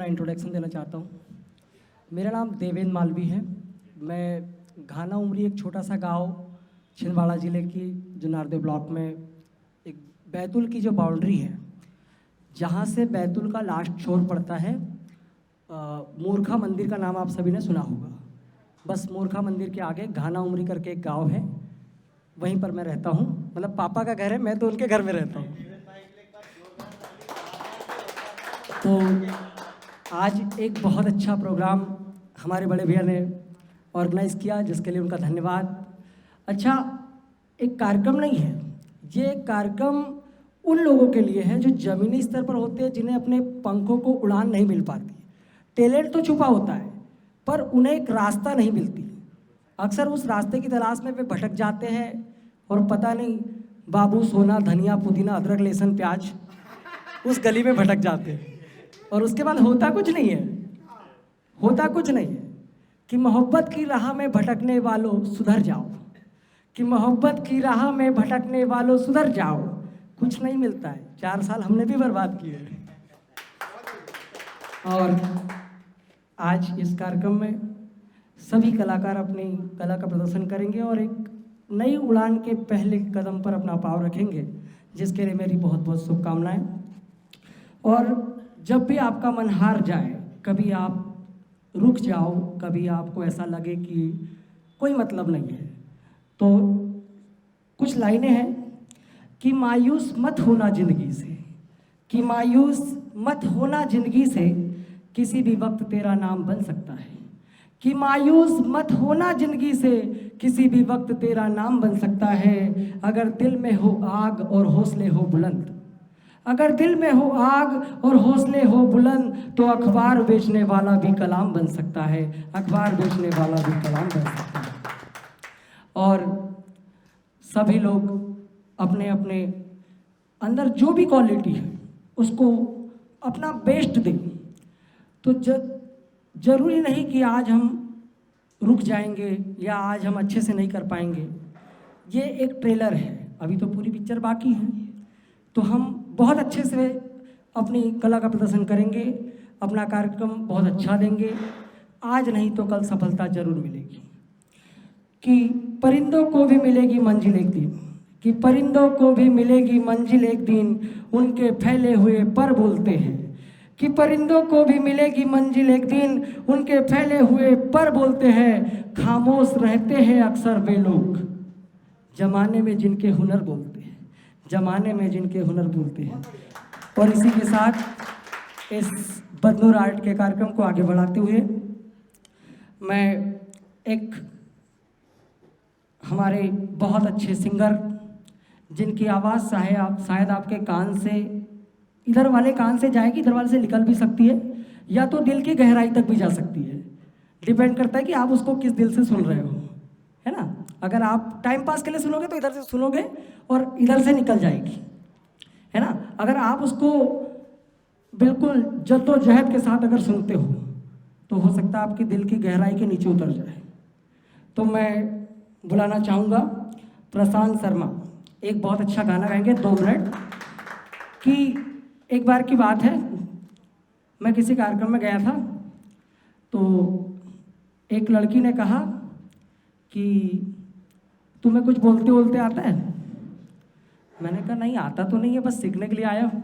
Introduction देना चाहता हूँ। मेरा नाम देवेंद्र मालवी है। मैं घाना उमरी एक छोटा सा गांव छिंदवाड़ा ज़िले की जुनारदेव ब्लॉक में एक बैतूल की जो बाउंड्री है, जहाँ से बैतूल का लास्ट छोर पड़ता है, मूर्खा मंदिर का नाम आप सभी ने सुना होगा। बस मूर्खा मंदिर के आगे घाना उमरी करके एक गांव है, वहीं पर मैं रहता हूँ। मतलब पापा का घर है, मैं तो उनके घर में रहता हूँ। तो आज एक बहुत अच्छा प्रोग्राम हमारे बड़े भैया ने ऑर्गेनाइज़ किया, जिसके लिए उनका धन्यवाद। अच्छा, एक कार्यक्रम नहीं है, ये एक कार्यक्रम उन लोगों के लिए है जो ज़मीनी स्तर पर होते हैं, जिन्हें अपने पंखों को उड़ान नहीं मिल पाती। टैलेंट तो छुपा होता है, पर उन्हें एक रास्ता नहीं मिलती। अक्सर उस रास्ते की तलाश में वे भटक जाते हैं और पता नहीं बाबू सोना धनिया पुदीना अदरक लहसुन प्याज उस गली में भटक जाते हैं। और उसके बाद होता कुछ नहीं है, होता कुछ नहीं है कि मोहब्बत की राह में भटकने वालों सुधर जाओ, कि मोहब्बत की राह में भटकने वालों सुधर जाओ। कुछ नहीं मिलता है। 4 साल हमने भी बर्बाद किए। और आज इस कार्यक्रम में सभी कलाकार अपनी कला का प्रदर्शन करेंगे और एक नई उड़ान के पहले कदम पर अपना पाँव रखेंगे, जिसके लिए मेरी बहुत बहुत शुभकामनाएं। और जब भी आपका मन हार जाए, कभी आप रुक जाओ, कभी आपको ऐसा लगे कि कोई मतलब नहीं है, तो कुछ लाइनें हैं कि मायूस मत होना ज़िंदगी से, कि मायूस मत होना ज़िंदगी से, किसी भी वक्त तेरा नाम बन सकता है। कि मायूस मत होना ज़िंदगी से, किसी भी वक्त तेरा नाम बन सकता है। अगर दिल में हो आग और हौसले हो बुलंद, अगर दिल में हो आग और हौसले हो बुलंद, तो अखबार बेचने वाला भी कलाम बन सकता है। अखबार बेचने वाला भी कलाम बन सकता है। और सभी लोग अपने अपने अंदर जो भी क्वालिटी है उसको अपना बेस्ट दें। तो जरूरी नहीं कि आज हम रुक जाएंगे या आज हम अच्छे से नहीं कर पाएंगे। ये एक ट्रेलर है, अभी तो पूरी पिक्चर बाकी है। तो हम बहुत अच्छे से अपनी कला का प्रदर्शन करेंगे, अपना कार्यक्रम बहुत अच्छा देंगे। आज नहीं तो कल सफलता जरूर मिलेगी। कि परिंदों को भी मिलेगी मंजिल एक दिन, कि परिंदों को भी मिलेगी मंजिल एक दिन, उनके फैले हुए पर बोलते हैं। कि परिंदों को भी मिलेगी मंजिल एक दिन, उनके फैले हुए पर बोलते हैं। खामोश रहते हैं अक्सर वे लोग, जमाने में जिनके हुनर बोलते हैं, जमाने में जिनके हुनर बोलते हैं। और इसी के साथ इस बदनूर आर्ट के कार्यक्रम को आगे बढ़ाते हुए मैं एक हमारे बहुत अच्छे सिंगर, जिनकी आवाज़ शायद आपके कान से इधर वाले कान से जाएगी, इधर वाले से निकल भी सकती है, या तो दिल की गहराई तक भी जा सकती है। डिपेंड करता है कि आप उसको किस दिल से सुन रहे हो, है ना। अगर आप टाइम पास के लिए सुनोगे तो इधर से सुनोगे और इधर से निकल जाएगी, है ना। अगर आप उसको बिल्कुल जद्दोजहद के साथ अगर सुनते हो तो हो सकता है आपके दिल की गहराई के नीचे उतर जाए। तो मैं बुलाना चाहूँगा प्रशांत शर्मा, एक बहुत अच्छा गाना गाएंगे 2 मिनट की। एक बार की बात है, मैं किसी कार्यक्रम में गया था, तो एक लड़की ने कहा कि तुम्हें कुछ बोलते बोलते आता है। मैंने कहा नहीं आता तो नहीं है, बस सीखने के लिए आया हूँ।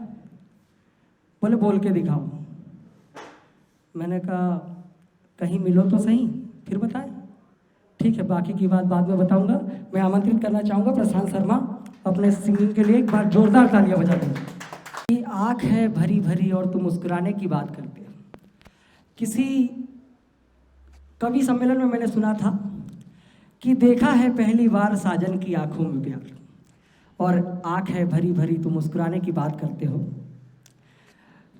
बोले बोल के दिखाओ। मैंने कहा कहीं मिलो तो सही, फिर बताएं। ठीक है, बाकी की बात बाद में बताऊंगा। मैं आमंत्रित करना चाहूँगा प्रशांत शर्मा अपने सिंगिंग के लिए। एक बार जोरदार तालियां बजा दें। कि आँख है भरी भरी और तुम मुस्कुराने की बात करते हो। किसी कवि सम्मेलन में मैंने सुना था कि देखा है पहली बार साजन की आंखों में प्यार, और आँख है भरी भरी तुम मुस्कुराने की बात करते हो।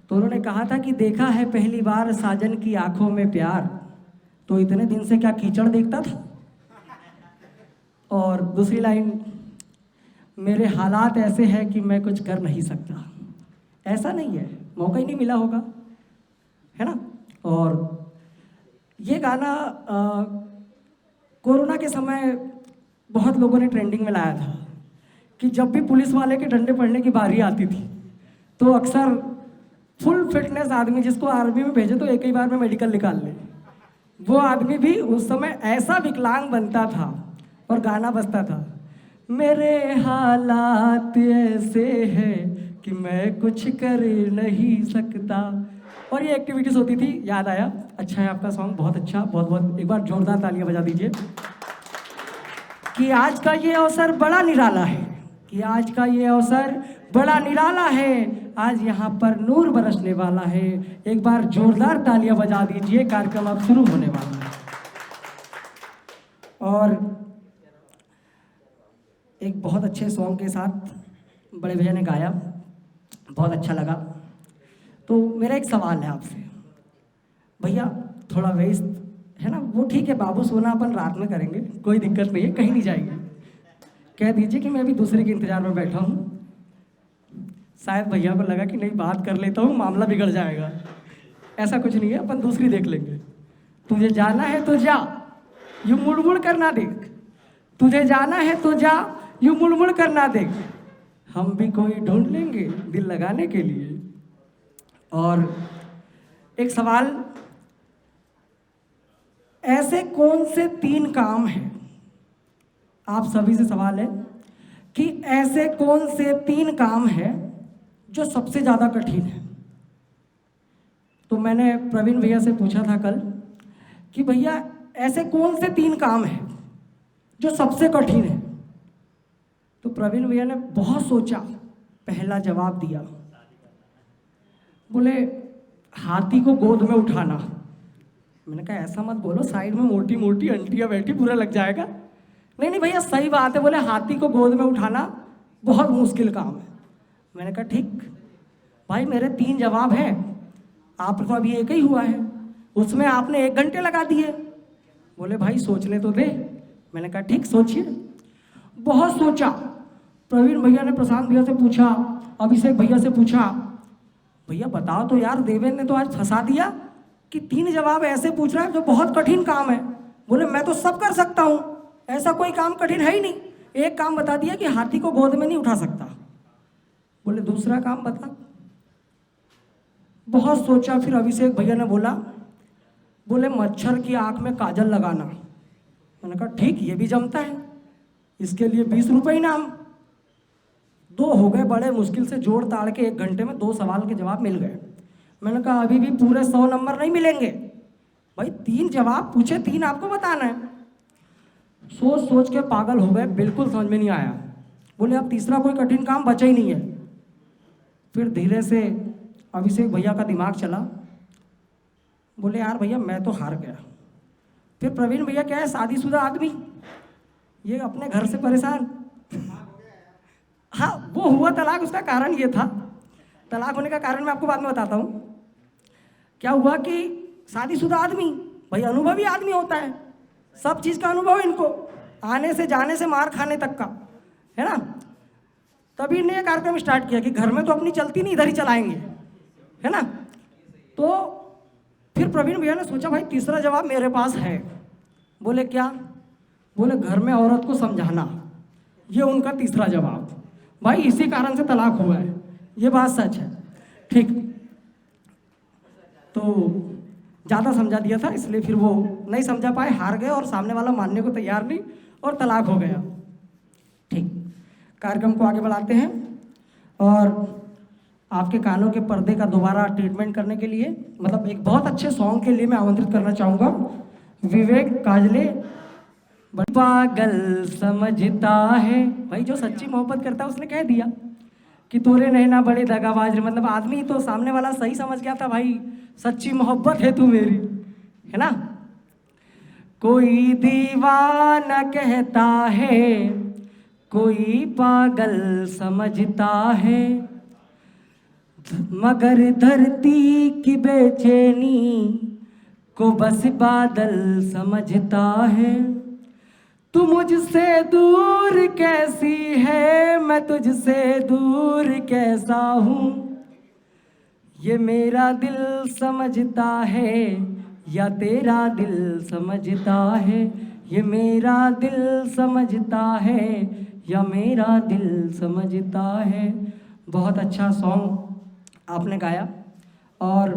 तो उन्होंने कहा था कि देखा है पहली बार साजन की आंखों में प्यार, तो इतने दिन से क्या कीचड़ देखता था। और दूसरी लाइन, मेरे हालात ऐसे हैं कि मैं कुछ कर नहीं सकता। ऐसा नहीं है, मौका ही नहीं मिला होगा, है ना। और ये गाना कोरोना के समय बहुत लोगों ने ट्रेंडिंग में लाया था कि जब भी पुलिस वाले के डंडे पड़ने की बारी आती थी तो अक्सर फुल फिटनेस आदमी जिसको आर्मी में भेजे तो एक ही बार में मेडिकल निकाल ले, वो आदमी भी उस समय ऐसा विकलांग बनता था और गाना बजता था, मेरे हालात ऐसे हैं कि मैं कुछ कर नहीं सकता। और ये एक्टिविटीज़ होती थी। याद आया, अच्छा है आपका सॉन्ग, बहुत अच्छा, बहुत बहुत, एक बार जोरदार तालियां बजा दीजिए। कि आज का ये अवसर बड़ा निराला है, कि आज का ये अवसर बड़ा निराला है, आज यहाँ पर नूर बरसने वाला है। एक बार जोरदार तालियां बजा दीजिए, कार्यक्रम अब शुरू होने वाला है। और एक बहुत अच्छे सॉन्ग के साथ बड़े भैया ने गाया, बहुत अच्छा लगा। तो मेरा एक सवाल है आपसे, भैया थोड़ा व्यस्त है ना, वो ठीक है, बाबू सोना अपन रात में करेंगे, कोई दिक्कत नहीं है, कहीं नहीं जाएंगे। कह दीजिए कि मैं अभी दूसरे के इंतजार में बैठा हूँ। शायद भैया को लगा कि नहीं बात कर लेता हूँ, मामला बिगड़ जाएगा। ऐसा कुछ नहीं है, अपन दूसरी देख लेंगे। तुझे जाना है तो जा, यूँ मुड़ मुड़ कर ना देख, तुझे जाना है तो जा, यूँ मुड़ मुड़ कर ना देख, हम भी कोई ढूंढ लेंगे दिल लगाने के लिए। और एक सवाल, ऐसे कौन से 3 काम हैं, आप सभी से सवाल है कि ऐसे कौन से 3 काम हैं जो सबसे ज़्यादा कठिन है। तो मैंने प्रवीण भैया से पूछा था कल कि भैया ऐसे कौन से 3 काम हैं जो सबसे कठिन है। तो प्रवीण भैया ने बहुत सोचा, पहला जवाब दिया, बोले हाथी को गोद में उठाना। मैंने कहा ऐसा मत बोलो, साइड में मोटी मोटी आंटियाँ बैठी, बुरा लग जाएगा। नहीं नहीं भैया सही बात है, बोले हाथी को गोद में उठाना बहुत मुश्किल काम है। मैंने कहा ठीक भाई, मेरे 3 जवाब हैं, आप तो अभी एक ही हुआ है, उसमें आपने 1 घंटे लगा दिए। बोले भाई सोचने तो दे। मैंने कहा ठीक, सोचिए। बहुत सोचा। प्रवीण भैया ने प्रशांत भैया से पूछा, अभिषेक भैया से पूछा, भैया बताओ तो यार, देवेंद्र ने तो आज फंसा दिया कि 3 जवाब ऐसे पूछ रहा है जो बहुत कठिन काम है। बोले मैं तो सब कर सकता हूँ, ऐसा कोई काम कठिन है ही नहीं। एक काम बता दिया कि हाथी को गोद में नहीं उठा सकता। बोले दूसरा काम बता। बहुत सोचा, फिर अभिषेक भैया ने बोला, बोले मच्छर की आंख में काजल लगाना। मैंने कहा ठीक, ये भी जमता है, इसके लिए 20 रुपये इनाम। 2 हो गए, बड़े मुश्किल से जोड़ ताड़ के 1 घंटे में 2 सवाल के जवाब मिल गए। मैंने कहा अभी भी पूरे 100 नंबर नहीं मिलेंगे भाई, 3 जवाब पूछे, 3 आपको बताना है। सोच सोच के पागल हो गए, बिल्कुल समझ में नहीं आया। बोले अब तीसरा कोई कठिन काम बचा ही नहीं है। फिर धीरे से अभिषेक भैया का दिमाग चला, बोले यार भैया मैं तो हार गया। फिर प्रवीण भैया क्या है, शादीशुदा आदमी, ये अपने घर से परेशान। हाँ वो हुआ तलाक, उसका कारण ये था, तलाक होने का कारण मैं आपको बाद में बताता हूँ। क्या हुआ कि शादीशुदा आदमी भाई अनुभवी आदमी होता है, सब चीज़ का अनुभव इनको, आने से जाने से मार खाने तक का, है ना। तभी ने कार्यक्रम स्टार्ट किया कि घर में तो अपनी चलती नहीं, इधर ही चलाएंगे, है ना। तो फिर प्रवीण भैया ने सोचा भाई तीसरा जवाब मेरे पास है। बोले क्या? बोले घर में औरत को समझाना, ये उनका तीसरा जवाब। भाई इसी कारण से तलाक हुआ है, ये बात सच है। ठीक, तो ज़्यादा समझा दिया था, इसलिए फिर वो नहीं समझा पाए, हार गए, और सामने वाला मानने को तैयार नहीं, और तलाक हो गया। ठीक, कार्यक्रम को आगे बढ़ाते हैं और आपके कानों के पर्दे का दोबारा ट्रीटमेंट करने के लिए, मतलब एक बहुत अच्छे सॉन्ग के लिए मैं आमंत्रित करना चाहूँगा विवेक काजले। पागल समझता है, भाई जो सच्ची मोहब्बत करता है उसने कह दिया कि तोरे नैना बड़े दगाबाज, मतलब आदमी तो सामने वाला सही समझ गया था, भाई सच्ची मोहब्बत है तू मेरी, है ना। कोई दीवाना कहता है, कोई पागल समझता है, मगर धरती की बेचैनी को बस बादल समझता है। तू मुझसे दूर कैसी है, मैं तुझसे दूर कैसा हूँ, ये मेरा दिल समझता है या तेरा दिल समझता है, ये मेरा दिल समझता है या मेरा दिल समझता है। बहुत अच्छा सॉन्ग आपने गाया। और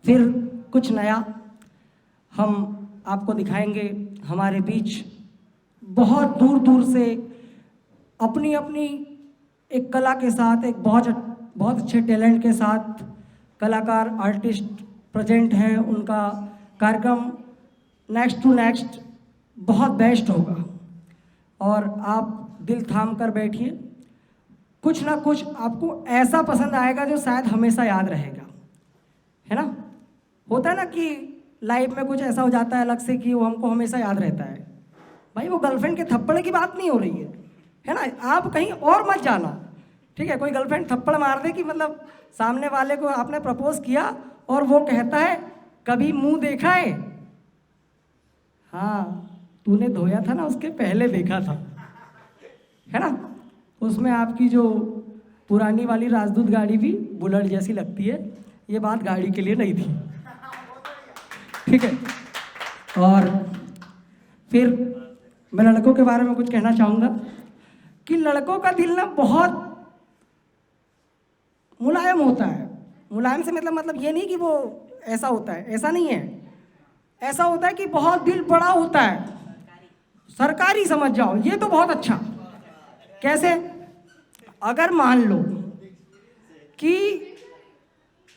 फिर कुछ नया हम आपको दिखाएंगे। हमारे बीच बहुत दूर दूर से अपनी अपनी एक कला के साथ, एक बहुत अच्छे टैलेंट के साथ कलाकार आर्टिस्ट प्रेजेंट हैं। उनका कार्यक्रम नेक्स्ट टू नेक्स्ट बहुत बेस्ट होगा और आप दिल थाम कर बैठिए। कुछ ना कुछ आपको ऐसा पसंद आएगा जो शायद हमेशा याद रहेगा, है ना। होता है ना कि लाइफ में कुछ ऐसा हो जाता है अलग से कि वो हमको हमेशा याद रहता है। भाई वो गर्लफ्रेंड के थप्पड़ की बात नहीं हो रही है ना। आप कहीं और मत जाना, ठीक है। कोई गर्लफ्रेंड थप्पड़ मार दे कि मतलब सामने वाले को आपने प्रपोज किया और वो कहता है कभी मुंह देखा है, हाँ तूने धोया था ना उसके पहले देखा था, है ना। उसमें आपकी जो पुरानी वाली राजदूत गाड़ी भी बुलेट जैसी लगती है। ये बात गाड़ी के लिए नहीं थी, ठीक है। और फिर मैं लड़कों के बारे में कुछ कहना चाहूँगा कि लड़कों का दिल ना बहुत मुलायम होता है। मुलायम से मतलब ये नहीं कि वो ऐसा होता है, ऐसा नहीं है। ऐसा होता है कि बहुत दिल बड़ा होता है, सरकारी समझ जाओ। ये तो बहुत अच्छा। कैसे? अगर मान लो कि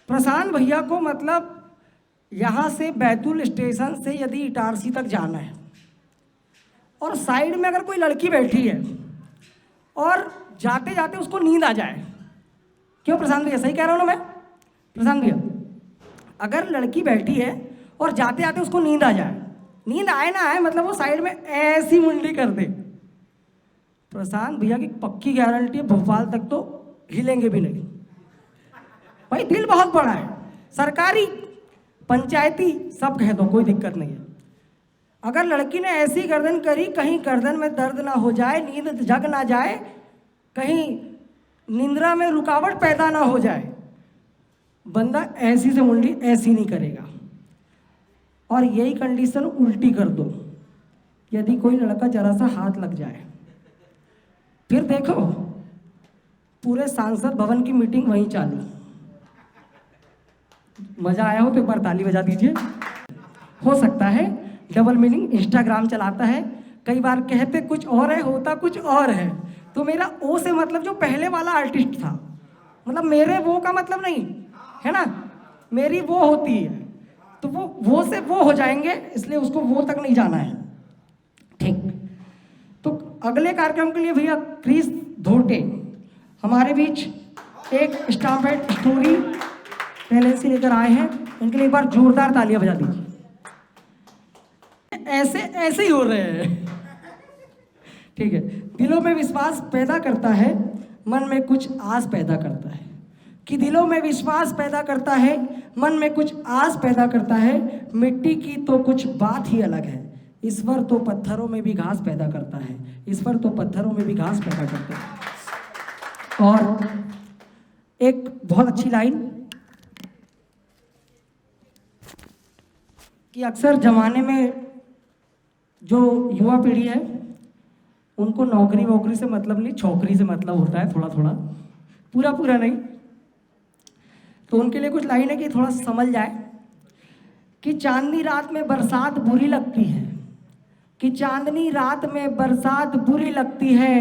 प्रशांत भैया को मतलब यहाँ से बैतूल स्टेशन से यदि इटारसी तक जाना है और साइड में अगर कोई लड़की बैठी है और जाते जाते उसको नींद आ जाए। क्यों प्रशांत भैया, सही कह रहा हूँ ना मैं? प्रशांत भैया, अगर लड़की बैठी है और जाते जाते उसको नींद आ जाए, नींद आए ना आए मतलब वो साइड में ऐसी मुंडी कर दे, प्रशांत भैया की पक्की गारंटी है भोपाल तक तो हिलेंगे भी नहीं। भाई दिल बहुत बड़ा है, सरकारी पंचायती सब कह दो, कोई दिक्कत नहीं है। अगर लड़की ने ऐसी गर्दन करी, कहीं गर्दन में दर्द ना हो जाए, नींद जग ना जाए, कहीं निंद्रा में रुकावट पैदा ना हो जाए, बंदा ऐसी से मुंडी ऐसी नहीं करेगा। और यही कंडीशन उल्टी कर दो, यदि कोई लड़का जरा सा हाथ लग जाए, फिर देखो पूरे सांसद भवन की मीटिंग वहीं चालू। मजा आया हो तो एक बार ताली बजा दीजिए। हो सकता है डबल मीनिंग इंस्टाग्राम चलाता है, कई बार कहते कुछ और है होता कुछ और है। तो मेरा ओ से मतलब जो पहले वाला आर्टिस्ट था, मतलब मेरे वो का मतलब नहीं है ना, मेरी वो होती है तो वो से वो हो जाएंगे, इसलिए उसको वो तक नहीं जाना है, ठीक। तो अगले कार्यक्रम के लिए भैया क्रिस धोटे हमारे बीच एक स्टाम्पेड स्टोरी टेलेंसी लेकर आए हैं। इनके लिए एक बार जोरदार तालियां बजा दीजिए। ऐसे ऐसे ही हो रहे हैं, ठीक है। दिलों में विश्वास पैदा करता है, मन में कुछ आस पैदा करता है। कि दिलों में विश्वास पैदा करता है, मन में कुछ आस पैदा करता है। मिट्टी की तो कुछ बात ही अलग है, ईश्वर तो पत्थरों में भी घास पैदा करता है। ईश्वर तो पत्थरों में भी घास पैदा करता है। और एक बहुत अच्छी लाइन कि अक्सर जमाने में जो युवा पीढ़ी है उनको नौकरी वोकरी से मतलब नहीं, छोकरी से मतलब होता है, थोड़ा थोड़ा, पूरा पूरा नहीं। तो उनके लिए कुछ लाइन है कि थोड़ा समझ जाए कि चांदनी रात में बरसात बुरी लगती है, कि चांदनी रात में बरसात बुरी लगती है,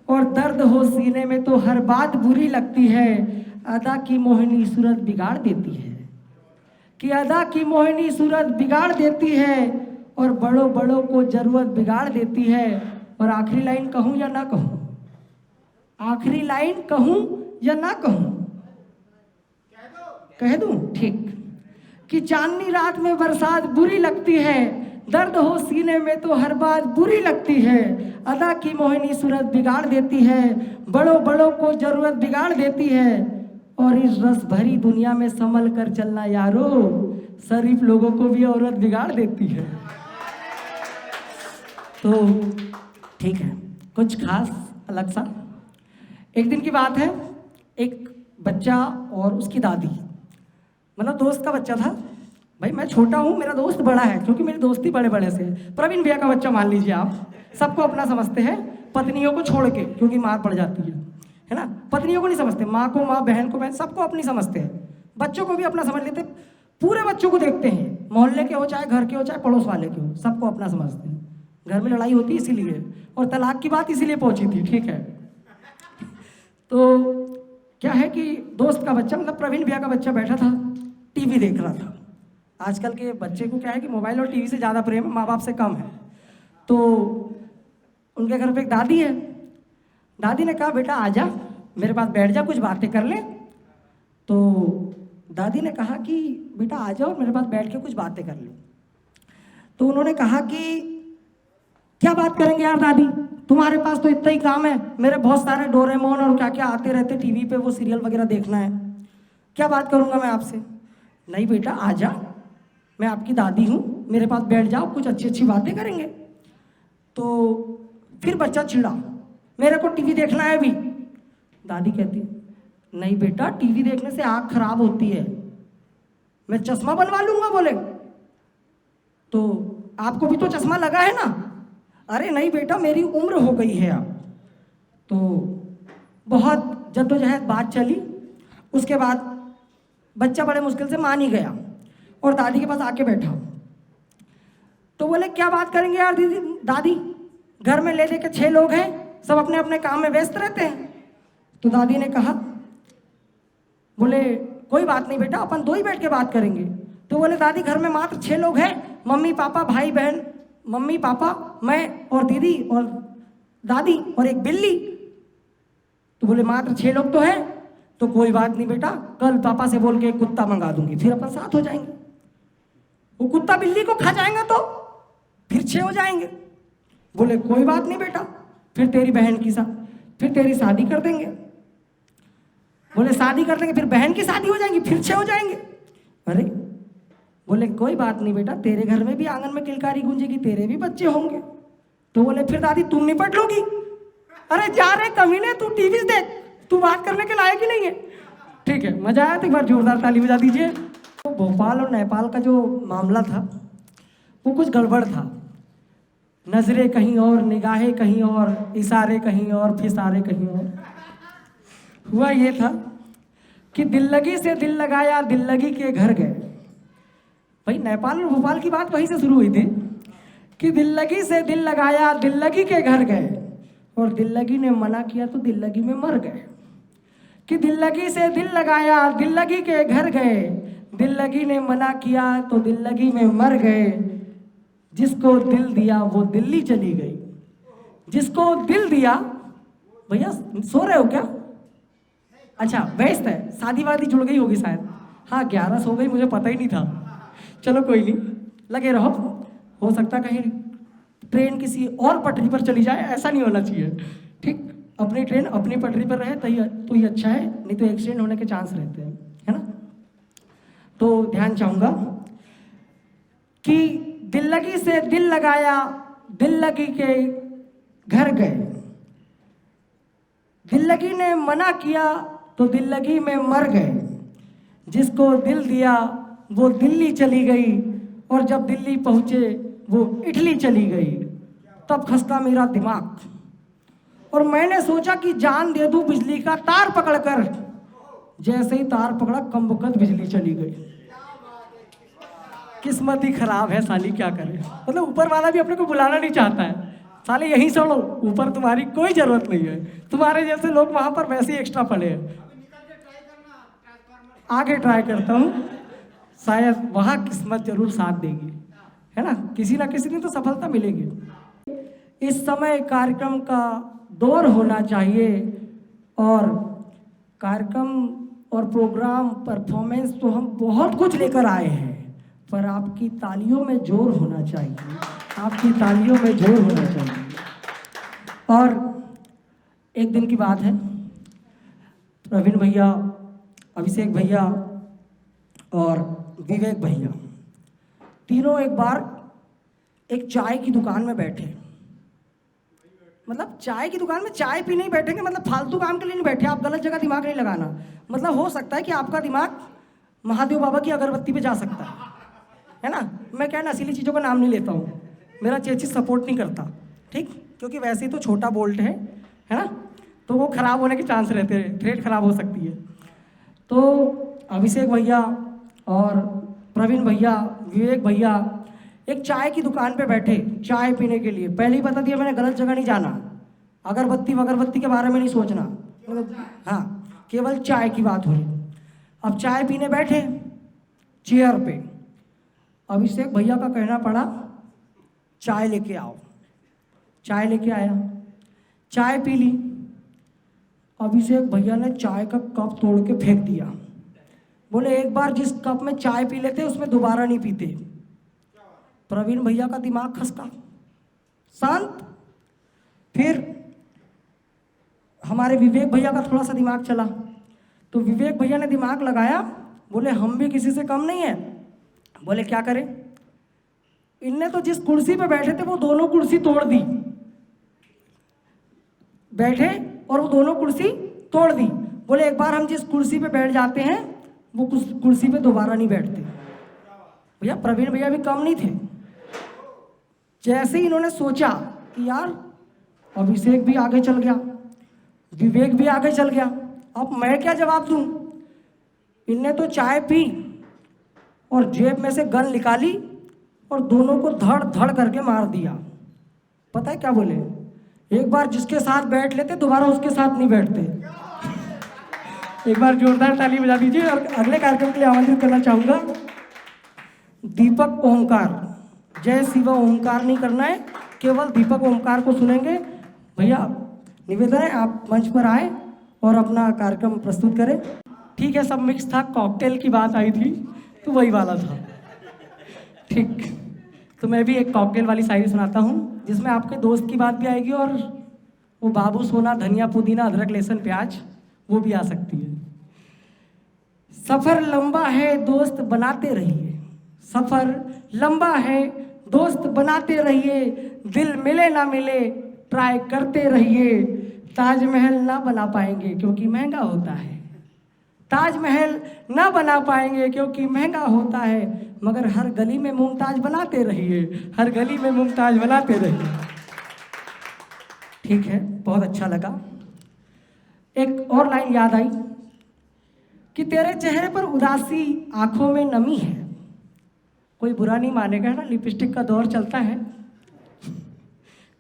और दर्द हो सीने में तो हर बात बुरी लगती है। अदा की मोहिनी सूरत बिगाड़ देती है, कि अदा की मोहिनी सूरत बिगाड़ देती है, और बड़ों बड़ों को जरूरत बिगाड़ देती है। और आखिरी लाइन कहूँ या ना कहूँ? आखिरी लाइन कहूँ या ना कहूँ? कह दूँ? ठीक। कि चांदनी रात में बरसात बुरी लगती है, दर्द हो सीने में तो हर बात बुरी लगती है। अदा की मोहिनी सूरत बिगाड़ देती है, बड़ों बड़ों को जरूरत बिगाड़ देती है। और इस रस भरी दुनिया में संभल कर चलना यारो, शरीफ लोगों को भी औरत बिगाड़ देती है। तो ठीक है, कुछ खास अलग सा। एक दिन की बात है, एक बच्चा और उसकी दादी, मतलब दोस्त का बच्चा था। भाई मैं छोटा हूँ, मेरा दोस्त बड़ा है, क्योंकि मेरी दोस्ती बड़े बड़े से है। प्रवीण भैया का बच्चा मान लीजिए आप, सबको अपना समझते हैं, पत्नियों को छोड़ के, क्योंकि मार पड़ जाती है ना। पत्नियों को नहीं समझते, माँ को माँ, बहन को बहन, सबको अपनी समझते हैं। बच्चों को भी अपना समझ लेते, पूरे बच्चों को देखते हैं, मोहल्ले के हो चाहे घर के हो चाहे पड़ोस वाले के हो, सबको अपना समझते हैं। घर में लड़ाई होती है इसीलिए, और तलाक की बात इसीलिए पहुंची थी, ठीक है। तो क्या है कि दोस्त का बच्चा, मतलब प्रवीण भैया का बच्चा बैठा था, टीवी देख रहा था। आजकल के बच्चे को क्या है कि मोबाइल और टीवी से ज़्यादा प्रेम है, माँ बाप से कम है। तो उनके घर पे एक दादी है, दादी ने कहा बेटा आजा मेरे पास बैठ जा, कुछ बातें कर ले। तो दादी ने कहा कि बेटा आ जाओ मेरे पास बैठ के कुछ बातें कर ले। तो उन्होंने कहा कि क्या बात करेंगे यार दादी, तुम्हारे पास तो इतना ही काम है, मेरे बहुत सारे डोरेमोन और क्या क्या आते रहते टीवी पे, वो सीरियल वगैरह देखना है, क्या बात करूंगा मैं आपसे। नहीं बेटा आ जा, मैं आपकी दादी हूँ, मेरे पास बैठ जाओ, कुछ अच्छी अच्छी बातें करेंगे। तो फिर बच्चा चिढ़ा, मेरे को टीवी देखना है अभी। दादी कहती नहीं बेटा, टीवी देखने से आँख खराब होती है, मैं चश्मा बनवा लूंगा। बोले तो आपको भी तो चश्मा लगा है ना। अरे नहीं बेटा, मेरी उम्र हो गई है अब। तो बहुत जद्दोजहद बात चली, उसके बाद बच्चा बड़े मुश्किल से मान ही गया और दादी के पास आके बैठा। तो बोले क्या बात करेंगे यार दीदी, दादी घर में ले लेके 6 लोग हैं, सब अपने अपने काम में व्यस्त रहते हैं। तो दादी ने कहा, बोले कोई बात नहीं बेटा, अपन 2 ही बैठ के बात करेंगे। तो बोले दादी घर में मात्र 6 लोग हैं, मम्मी पापा भाई बहन, मम्मी पापा मैं और दीदी और दादी और एक बिल्ली। तो बोले मात्र 6 लोग तो हैं, तो कोई बात नहीं बेटा, कल पापा से बोल के एक कुत्ता मंगा दूंगी, फिर अपन साथ हो जाएंगे। वो कुत्ता बिल्ली को खा जाएगा तो फिर 6 हो जाएंगे। बोले कोई बात नहीं बेटा, फिर तेरी बहन की फिर तेरी शादी कर देंगे। बोले शादी कर देंगे, फिर बहन की शादी हो जाएंगी, फिर 6 हो जाएंगे। अरे बोले कोई बात नहीं बेटा, तेरे घर में भी आंगन में किलकारी गूंजेगी, तेरे भी बच्चे होंगे। तो बोले फिर दादी तुम निपट लोगी। अरे जा रे कमीने, तू टीवी देख, तू बात करने के लायक ही नहीं है। ठीक है, मजा आया तो एक बार जोरदार ताली बजा दीजिए। तो भोपाल और नेपाल का जो मामला था वो कुछ गड़बड़ था, नजरें कहीं और, निगाहें कहीं और, इशारे कहीं और, फिसारे कहीं और। हुआ ये था कि दिल लगी से दिल लगाया, दिल लगी के घर गए। भाई नेपाल और भोपाल की बात वहीं से शुरू हुई थी कि दिल लगी से दिल लगाया, दिल लगी के घर गए, और दिल लगी ने मना किया तो दिल लगी में मर गए। कि दिल लगी से दिल लगाया, दिल लगी के घर गए, दिल लगी ने मना किया तो दिल लगी में मर गए। जिसको दिल दिया वो दिल्ली चली गई, जिसको दिल दिया। भैया सो रहे हो क्या? अच्छा व्यस्त है, शादी वादी जुड़ गई होगी शायद। हाँ 11 हो गई, मुझे पता ही नहीं था। चलो कोई नहीं, लगे रहो, हो सकता कहीं ट्रेन किसी और पटरी पर चली जाए, ऐसा नहीं होना चाहिए। ठीक, अपनी ट्रेन अपनी पटरी पर रहे तो ही अच्छा है, नहीं तो एक्सीडेंट होने के चांस रहते हैं, है ना। तो ध्यान चाहूंगा कि दिल लगी से दिल लगाया, दिल लगी के घर गए, दिल लगी ने मना किया तो दिल लगी में मर गए। जिसको दिल दिया वो दिल्ली चली गई, और जब दिल्ली पहुंचे वो इटली चली गई। तब खसका मेरा दिमाग, और मैंने सोचा कि जान दे दूं बिजली का तार पकड़कर। जैसे ही तार पकड़ा कम-बकत बिजली चली गई। किस्मत ही खराब है साली, क्या करें। मतलब ऊपर वाला भी अपने को बुलाना नहीं चाहता है, साले यहीं सड़ो, ऊपर तुम्हारी कोई जरूरत नहीं है, तुम्हारे जैसे लोग वहां पर वैसे ही एक्स्ट्रा पड़े हैं। आगे ट्राई करता हूँ, शायद वहां किस्मत जरूर साथ देगी, है ना, किसी ना किसी दिन तो सफलता मिलेगी। इस समय कार्यक्रम का दौर होना चाहिए, और कार्यक्रम और प्रोग्राम परफॉर्मेंस तो हम बहुत कुछ लेकर आए हैं, पर आपकी तालियों में जोर होना चाहिए, आपकी तालियों में जोर होना चाहिए। और एक दिन की बात है, प्रवीण भैया, अभिषेक भैया और विवेक भैया तीनों एक बार एक चाय की दुकान में बैठे। मतलब चाय की दुकान में चाय पीने ही बैठेंगे, मतलब फालतू काम के लिए नहीं बैठे। आप गलत जगह दिमाग नहीं लगाना। मतलब हो सकता है कि आपका दिमाग महादेव बाबा की अगरबत्ती पे जा सकता है ना। मैं क्या नशीली चीज़ों का नाम नहीं लेता हूँ, मेरा चेचिस सपोर्ट नहीं करता, ठीक, क्योंकि वैसे ही तो छोटा बोल्ट है ना, तो वो ख़राब होने के चांस रहते हैं, थ्रेड खराब हो सकती है। तो अभिषेक भैया और प्रवीण भैया, विवेक भैया एक चाय की दुकान पे बैठे चाय पीने के लिए। पहले ही बता दिया मैंने, गलत जगह नहीं जाना, अगरबत्ती के बारे में नहीं सोचना, हाँ केवल चाय की बात हो रही। अब चाय पीने बैठे चेयर पे, अभिषेक भैया का कहना पड़ा चाय लेके आओ। चाय लेके आया, चाय पी ली। अभिषेक भैया ने चाय का कप तोड़ के फेंक दिया। बोले एक बार जिस कप में चाय पी लेते उसमें दोबारा नहीं पीते। प्रवीण भैया का दिमाग खसका, शांत। फिर हमारे विवेक भैया का थोड़ा सा दिमाग चला, तो विवेक भैया ने दिमाग लगाया, बोले हम भी किसी से कम नहीं है। बोले क्या करें? इनने तो जिस कुर्सी पे बैठे थे वो दोनों कुर्सी तोड़ दी। बैठे और वो दोनों कुर्सी तोड़ दी। बोले एक बार हम जिस कुर्सी पे बैठ जाते हैं वो कुर्सी पे दोबारा नहीं बैठते। भैया प्रवीण भैया भी कम नहीं थे। जैसे ही इन्होंने सोचा कि यार अभिषेक भी आगे चल गया, विवेक भी आगे चल गया, अब मैं क्या जवाब दूं? इनने तो चाय पी और जेब में से गन निकाली और दोनों को धड़ धड़ करके मार दिया। पता है क्या बोले? एक बार जिसके साथ बैठ लेते दोबारा उसके साथ नहीं बैठते। एक बार जोरदार ताली बजा दीजिए। और अगले कार्यक्रम के लिए आमंत्रित करना चाहूंगा दीपक ओमकार। जय शिव ओमकार नहीं करना है, केवल दीपक ओमकार को सुनेंगे। भैया निवेदन है आप मंच पर आए और अपना कार्यक्रम प्रस्तुत करें। ठीक है, सब मिक्स था, कॉकटेल की बात आई थी तो वही वाला था। ठीक, तो मैं भी एक कॉकटेल वाली शायरी सुनाता हूँ जिसमें आपके दोस्त की बात भी आएगी और वो बाबू सोना धनिया पुदीना अदरक लहसुन प्याज वो भी आ सकती है। सफ़र लंबा है दोस्त बनाते रहिए, सफ़र लंबा है दोस्त बनाते रहिए, दिल मिले ना मिले ट्राई करते रहिए। ताजमहल ना बना पाएंगे क्योंकि महंगा होता है, ताजमहल ना बना पाएंगे क्योंकि महंगा होता है, मगर हर गली में मुमताज बनाते रहिए, हर गली में मुमताज बनाते रहिए। ठीक है, बहुत अच्छा लगा। एक और लाइन याद आई कि तेरे चेहरे पर उदासी आंखों में नमी है। कोई बुरा नहीं मानेगा, है ना, लिपस्टिक का दौर चलता है,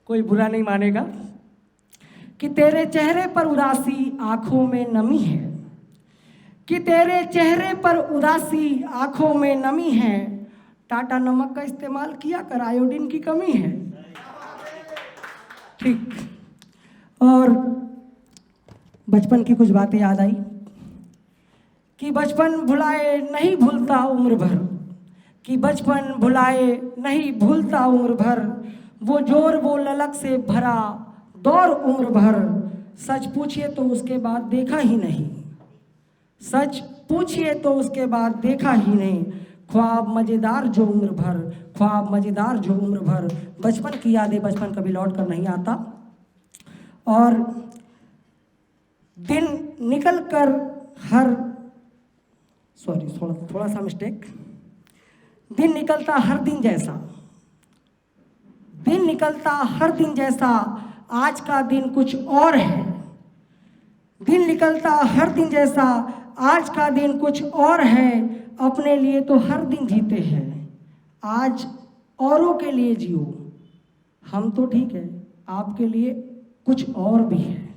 कोई बुरा नहीं मानेगा। कि तेरे चेहरे पर उदासी आंखों में नमी है, कि तेरे चेहरे पर उदासी आंखों में नमी है, टाटा नमक का इस्तेमाल किया कर, आयोडीन की कमी है। ठीक, और बचपन की कुछ बातें याद आई कि बचपन भुलाए नहीं भूलता उम्र भर, कि बचपन भुलाए नहीं भूलता उम्र भर, वो जोर वो ललक से भरा दौर उम्र भर, सच पूछिए तो उसके बाद देखा ही नहीं, सच पूछिए तो उसके बाद देखा ही नहीं, ख्वाब मजेदार जो उम्र भर, ख्वाब मजेदार जो उम्र भर। बचपन की यादें, बचपन कभी लौट कर नहीं आता। और दिन निकल कर हर थोड़ा सा मिस्टेक, दिन निकलता हर दिन जैसा, दिन निकलता हर दिन जैसा, आज का दिन कुछ और है, दिन निकलता हर दिन जैसा, आज का दिन कुछ और है, अपने लिए तो हर दिन जीते हैं, आज औरों के लिए जियो, हम तो ठीक है आपके लिए कुछ और भी है।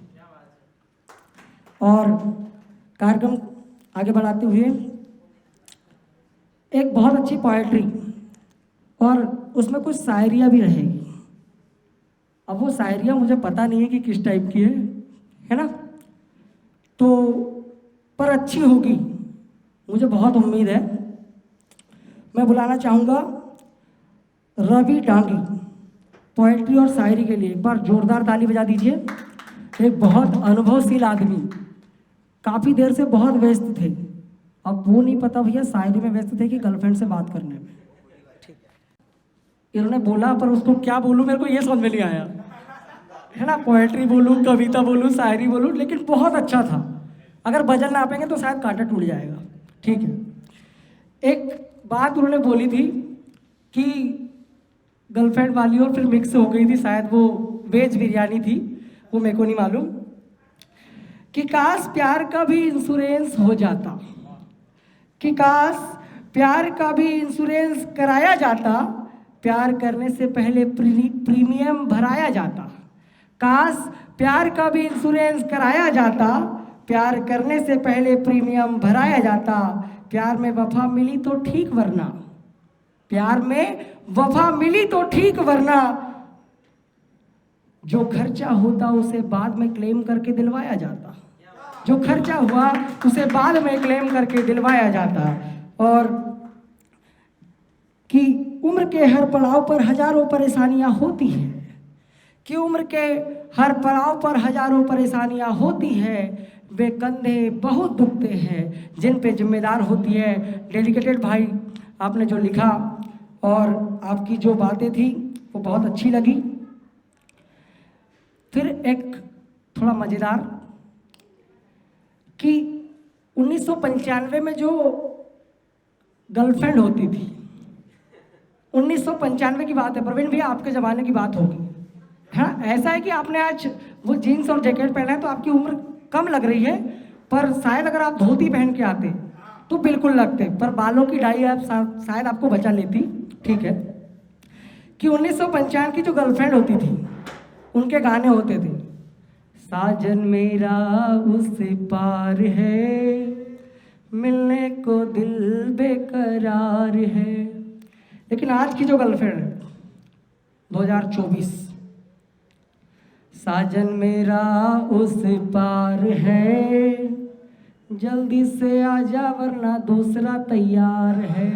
और कार्यक्रम आगे बढ़ाते हुए एक बहुत अच्छी पोएट्री और उसमें कुछ शायरियाँ भी रहेगी। अब वो शायरियाँ मुझे पता नहीं है कि किस टाइप की है ना, तो पर अच्छी होगी, मुझे बहुत उम्मीद है। मैं बुलाना चाहूँगा रवि डांगी पोएट्री और शायरी के लिए। एक बार जोरदार ताली बजा दीजिए। एक बहुत अनुभवशील आदमी, काफ़ी देर से बहुत व्यस्त थे, अब वो नहीं पता भैया शायरी में व्यस्त थे कि गर्लफ्रेंड से बात करने में। ठीक है, इन्होंने बोला पर उसको क्या बोलूँ मेरे को ये समझ में नहीं आया, है ना। पोएट्री बोलूँ, कविता बोलूँ, शायरी बोलूँ, लेकिन बहुत अच्छा था। अगर बजल ना पाएंगे तो शायद कांटा टूट जाएगा। ठीक है, एक बात उन्होंने बोली थी कि गर्लफ्रेंड वाली और फिर मिक्स हो गई थी, शायद वो वेज बिरयानी थी, वो मेरे को नहीं मालूम, कि काश प्यार का भी इंश्योरेंस हो जाता, कि काश प्यार का भी इंश्योरेंस कराया जाता, प्यार करने से पहले प्रीमियम भराया जाता। काश प्यार का भी इंश्योरेंस कराया जाता, प्यार करने से पहले प्रीमियम भराया जाता। प्यार में वफा मिली तो ठीक, वरना प्यार में वफा मिली तो ठीक, वरना जो खर्चा होता उसे बाद में क्लेम करके दिलवाया जाता। जो खर्चा हुआ उसे बाद में क्लेम करके दिलवाया जाता। और कि उम्र के हर पड़ाव पर हजारों परेशानियां होती हैं, कि उम्र के हर पड़ाव पर हजारों परेशानियां होती है। वे कंधे बहुत दुखते हैं जिन पे जिम्मेदार होती है। डेडिकेटेड भाई, आपने जो लिखा और आपकी जो बातें थी वो बहुत अच्छी लगी। फिर एक थोड़ा मज़ेदार कि 1995 में जो गर्लफ्रेंड होती थी, 1995 की बात है प्रवीण भैया, आपके ज़माने की बात होगी, है ना। ऐसा है कि आपने आज वो जीन्स और जैकेट पहना है तो आपकी उम्र कम लग रही है, पर शायद अगर आप धोती पहन के आते तो बिल्कुल लगते, पर बालों की डाई आप शायद आपको बचा लेती। ठीक है कि 1995 की जो गर्लफ्रेंड होती थी उनके गाने होते थे, साजन मेरा उससे पार है, मिलने को दिल बेकरार है। लेकिन आज की जो गर्लफ्रेंड है 2024, साजन मेरा उस पार है, जल्दी से आजा वरना दूसरा तैयार है।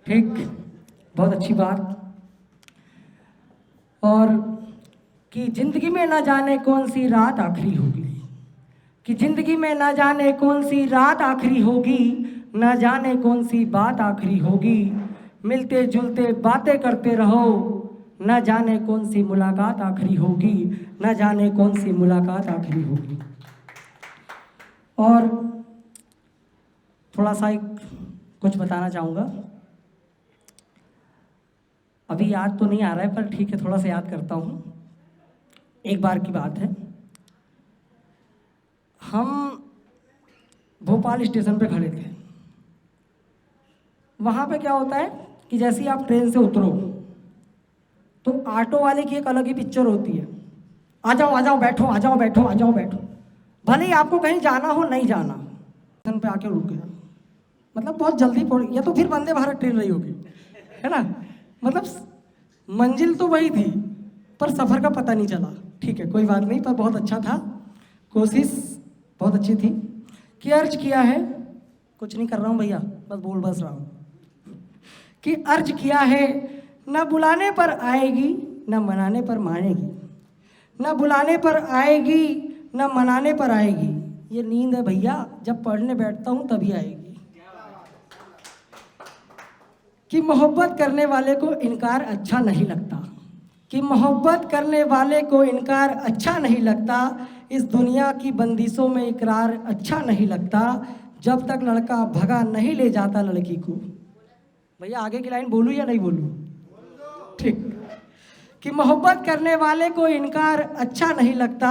ठीक, बहुत अच्छी बात। और कि जिंदगी में ना जाने कौन सी रात आखिरी होगी, कि जिंदगी में ना जाने कौन सी रात आखिरी होगी, ना जाने कौन सी बात आखिरी होगी, मिलते जुलते बातें करते रहो, ना जाने कौन सी मुलाकात आखिरी होगी, ना जाने कौन सी मुलाकात आखिरी होगी। और थोड़ा सा एक कुछ बताना चाहूँगा, अभी याद तो नहीं आ रहा है पर ठीक है थोड़ा सा याद करता हूँ। एक बार की बात है, हम भोपाल स्टेशन पे खड़े थे। वहाँ पे क्या होता है कि जैसे ही आप ट्रेन से उतरो तो ऑटो वाले की एक अलग ही पिक्चर होती है, आ जाओ बैठो, आ जाओ बैठो, आ जाओ बैठो। भले ही आपको कहीं जाना हो नहीं जाना, स्टेशन पे आके रुक गया, मतलब बहुत जल्दी पहुंच, या तो फिर वंदे भारत ट्रेन रही होगी, है ना। मतलब मंजिल तो वही थी पर सफ़र का पता नहीं चला। ठीक है कोई बात नहीं, पर बहुत अच्छा था, कोशिश बहुत अच्छी थी। कि अर्ज किया है, कुछ नहीं कर रहा हूँ भैया, बस रहा हूँ, कि अर्ज किया है, न बुलाने पर आएगी न मनाने पर मानेगी, न बुलाने पर आएगी न मनाने पर आएगी। ये नींद है भैया, जब पढ़ने बैठता हूँ तभी आएगी। कि मोहब्बत करने वाले को इनकार अच्छा नहीं लगता, कि मोहब्बत करने वाले को इनकार अच्छा नहीं लगता, इस दुनिया की बंदिशों में इकरार अच्छा नहीं लगता, जब तक लड़का भगा नहीं ले जाता लड़की को। भैया आगे की लाइन बोलूँ या नहीं बोलूँ? ठीक, कि मोहब्बत करने वाले को इनकार अच्छा नहीं लगता,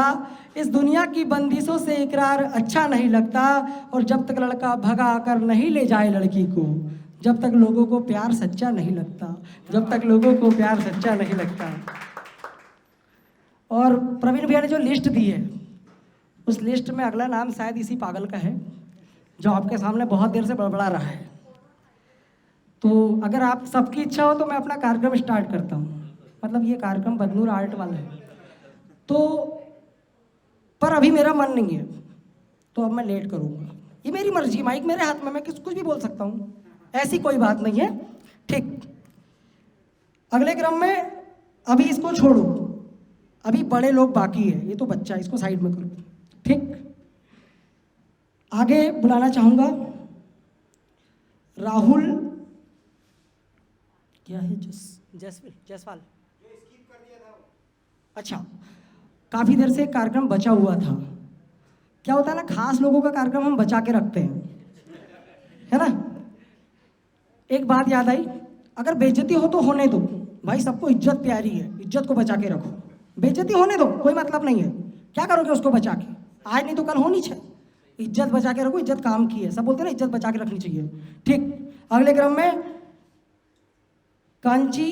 इस दुनिया की बंदिशों से इकरार अच्छा नहीं लगता, और जब तक लड़का भगा कर नहीं ले जाए लड़की को, जब तक लोगों को प्यार सच्चा नहीं लगता, जब तक लोगों को प्यार सच्चा नहीं लगता। और प्रवीण भैया ने जो लिस्ट दी है उस लिस्ट में अगला नाम शायद इसी पागल का है जो आपके सामने बहुत देर से बड़बड़ा रहा है। तो अगर आप सबकी इच्छा हो तो मैं अपना कार्यक्रम स्टार्ट करता हूँ, मतलब ये कार्यक्रम बदनूर आर्ट वाला है तो, पर अभी मेरा मन नहीं है तो अब मैं लेट करूँगा। ये मेरी मर्जी, माइक मेरे हाथ में, मैं कुछ भी बोल सकता हूँ, ऐसी कोई बात नहीं है। ठीक, अगले क्रम में अभी इसको छोड़ो, अभी बड़े लोग बाकी है, ये तो बच्चा, इसको साइड में करो। ठीक, आगे बुलाना चाहूँगा राहुल, क्या है, जसवाल। अच्छा, काफ़ी देर से कार्यक्रम बचा हुआ था। क्या होता है ना, खास लोगों का कार्यक्रम हम बचा के रखते हैं, है ना। एक बात याद आई, अगर बेइज्जती हो तो होने दो भाई, सबको इज्जत प्यारी है, इज्जत को बचा के रखो। बेइज्जती होने दो, कोई मतलब नहीं है, क्या करोगे उसको बचा के, आज नहीं तो कल होनी चाहिए, इज्जत बचा के रखो, इज्जत काम की है, सब बोलते हैं ना इज्जत बचा के रखनी चाहिए। ठीक, अगले क्रम में कांची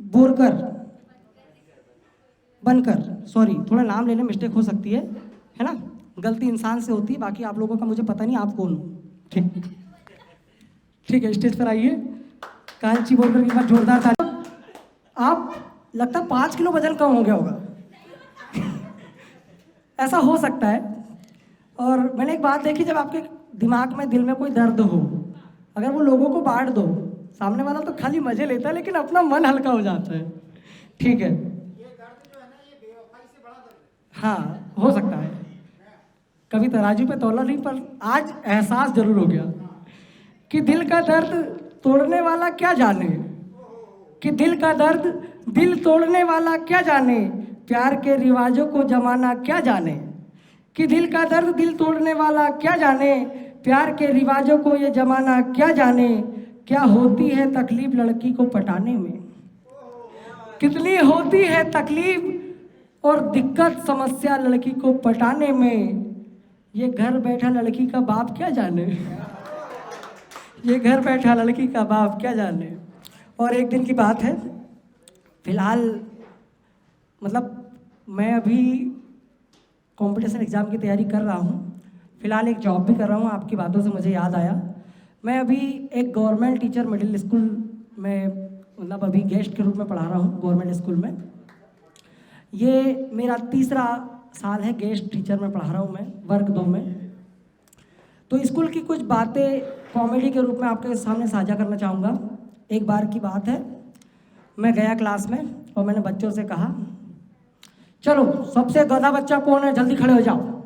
बोरकर बनकर, सॉरी थोड़ा नाम लेने में मिस्टेक हो सकती है ना, गलती इंसान से होती है, बाकी आप लोगों का मुझे पता नहीं आप कौन हो। ठीक ठीक है, स्टेज पर आइए। कांची बोरकर के बाद जोरदार ताली। आप लगता 5 किलो वजन कम हो गया होगा ऐसा हो सकता है। और मैंने एक बात देखी, जब आपके दिमाग में दिल में कोई दर्द हो, अगर वो लोगों को बांट दो, सामने वाला तो खाली मजे लेता है लेकिन अपना मन हल्का हो जाता है। ठीक है, हाँ हो सकता है, कभी तराजू पे तौला नहीं, पर आज एहसास जरूर हो गया कि दिल का दर्द तोड़ने वाला क्या जाने, कि दिल का दर्द दिल तोड़ने वाला क्या जाने, प्यार के रिवाजों को जमाना क्या जाने, कि दिल का दर्द दिल तोड़ने वाला क्या जाने, प्यार के रिवाजों को ये जमाना क्या जाने, क्या होती है तकलीफ लड़की को पटाने में, कितनी होती है तकलीफ और दिक्कत समस्या लड़की को पटाने में, ये घर बैठा लड़की का बाप क्या जाने, ये घर बैठा लड़की का बाप क्या जाने। और एक दिन की बात है, फिलहाल मतलब मैं अभी कंपटीशन एग्ज़ाम की तैयारी कर रहा हूँ, फिलहाल एक जॉब भी कर रहा हूँ। आपकी बातों से मुझे याद आया, मैं अभी एक गवर्नमेंट टीचर मिडिल स्कूल में मतलब अभी गेस्ट के रूप में पढ़ा रहा हूँ गवर्नमेंट स्कूल में। ये मेरा 3रा साल है गेस्ट टीचर में पढ़ा रहा हूँ मैं वर्ग 2 में। तो स्कूल की कुछ बातें कॉमेडी के रूप में आपके सामने साझा करना चाहूँगा। एक बार की बात है, मैं गया क्लास में और मैंने बच्चों से कहा, चलो सबसे गधा बच्चा कौन है, जल्दी खड़े हो जाओ।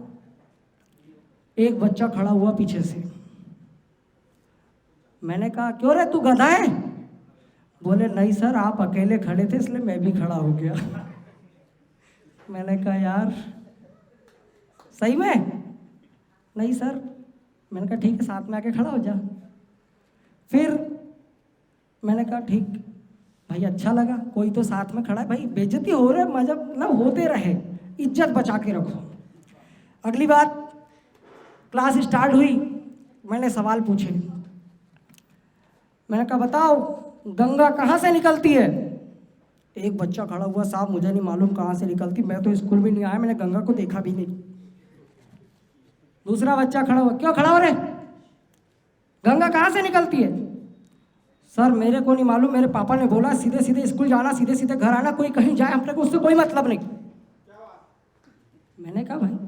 एक बच्चा खड़ा हुआ पीछे से, मैंने कहा क्यों रे तू गधा है? बोले नहीं सर आप अकेले खड़े थे इसलिए मैं भी खड़ा हो गया। मैंने कहा यार सही में? नहीं सर। मैंने कहा ठीक है साथ में आके खड़ा हो जा। फिर मैंने कहा ठीक भाई, अच्छा लगा कोई तो साथ में खड़ा है, भाई बेइज्जती हो रहे मतलब ना होते रहे, इज्जत बचा के रखो। अगली बात, क्लास स्टार्ट हुई, मैंने सवाल पूछे। मैंने कहा बताओ गंगा कहाँ से निकलती है? एक बच्चा खड़ा हुआ, साहब मुझे नहीं मालूम कहाँ से निकलती, मैं तो स्कूल भी नहीं आया, मैंने गंगा को देखा भी नहीं। दूसरा बच्चा खड़ा हुआ, क्यों खड़ा हो रहे, गंगा कहाँ से निकलती है? सर मेरे को नहीं मालूम, मेरे पापा ने बोला सीधे सीधे स्कूल जाना, सीधे सीधे घर आना, कोई कहीं जाए अपने को उससे कोई मतलब नहीं। मैंने कहा भाई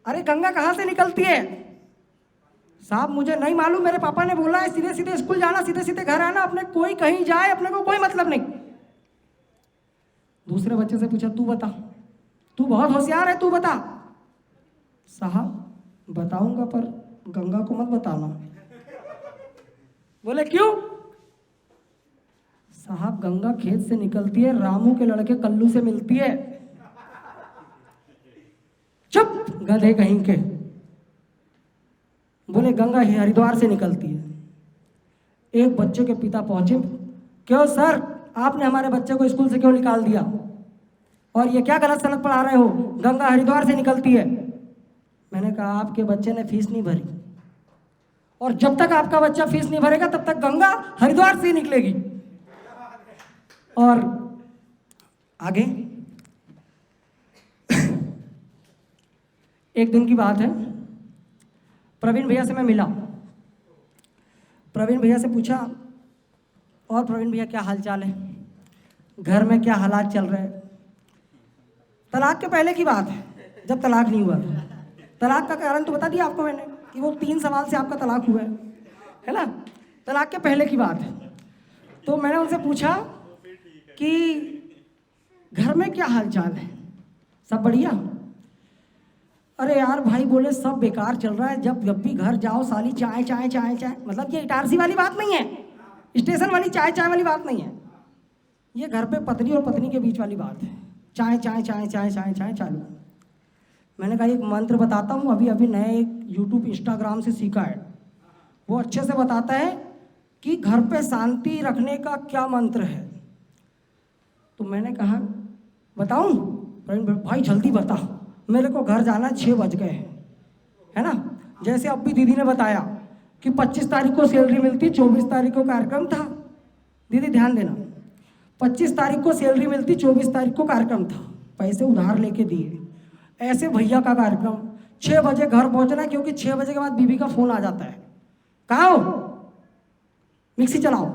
अरे गंगा कहाँ से निकलती है? साहब मुझे नहीं मालूम, मेरे पापा ने बोला है सीधे सीधे स्कूल जाना, सीधे सीधे घर आना, अपने कोई कहीं जाए अपने को कोई मतलब नहीं। दूसरे बच्चे से पूछा तू बता, तू बहुत होशियार है, तू बता। साहब बताऊंगा पर गंगा को मत बताना। बोले क्यों? साहब गंगा खेत से निकलती है, रामू के लड़के कल्लू से मिलती है। चुप गधे कहीं के। बोले गंगा हरिद्वार से निकलती है। एक बच्चे के पिता पहुंचे, क्यों सर आपने हमारे बच्चे को स्कूल से क्यों निकाल दिया, और ये क्या गलत सनद पढ़ा रहे हो, गंगा हरिद्वार से निकलती है। मैंने कहा आपके बच्चे ने फीस नहीं भरी, और जब तक आपका बच्चा फीस नहीं भरेगा तब तक गंगा हरिद्वार से ही निकलेगी। और आगे एक दिन की बात है, प्रवीण भैया से मैं मिला। प्रवीण भैया से पूछा, और प्रवीण भैया क्या हालचाल है, घर में क्या हालात चल रहे हैं? तलाक के पहले की बात है, जब तलाक नहीं हुआ था। तलाक का कारण तो बता दिया आपको मैंने कि वो 3 सवाल से आपका तलाक हुआ है ना। तलाक के पहले की बात है। तो मैंने उनसे पूछा कि घर में क्या हालचाल है, सब बढ़िया? अरे यार भाई बोले सब बेकार चल रहा है, जब भी घर जाओ साली चाय चाय चाय चाय। मतलब ये इटारसी वाली बात नहीं है, स्टेशन वाली चाय चाय वाली बात नहीं है, ये घर पे पत्नी और पत्नी के बीच वाली बात है। चाय चाय चाय चाय चाय चाय चालू। मैंने कहा एक मंत्र बताता हूँ, अभी अभी नए एक यूट्यूब इंस्टाग्राम से सीखा है, वो अच्छे से बताता है कि घर पे शांति रखने का क्या मंत्र है। तो मैंने कहा बताऊँ? प्रवीण भाई जल्दी बता, मेरे को घर जाना 6 बज गए हैं, है ना। जैसे अब भी दीदी ने बताया कि 25 तारीख को सैलरी मिलती, 24 तारीख को कार्यक्रम था। दीदी ध्यान देना, 25 तारीख को सैलरी मिलती, 24 तारीख को कार्यक्रम था, पैसे उधार लेके दिए। ऐसे भैया का कार्यक्रम 6 बजे घर पहुंचना, क्योंकि 6 बजे के बाद बीबी का फोन आ जाता है, कहाँ हो, मिक्सी चलाओ।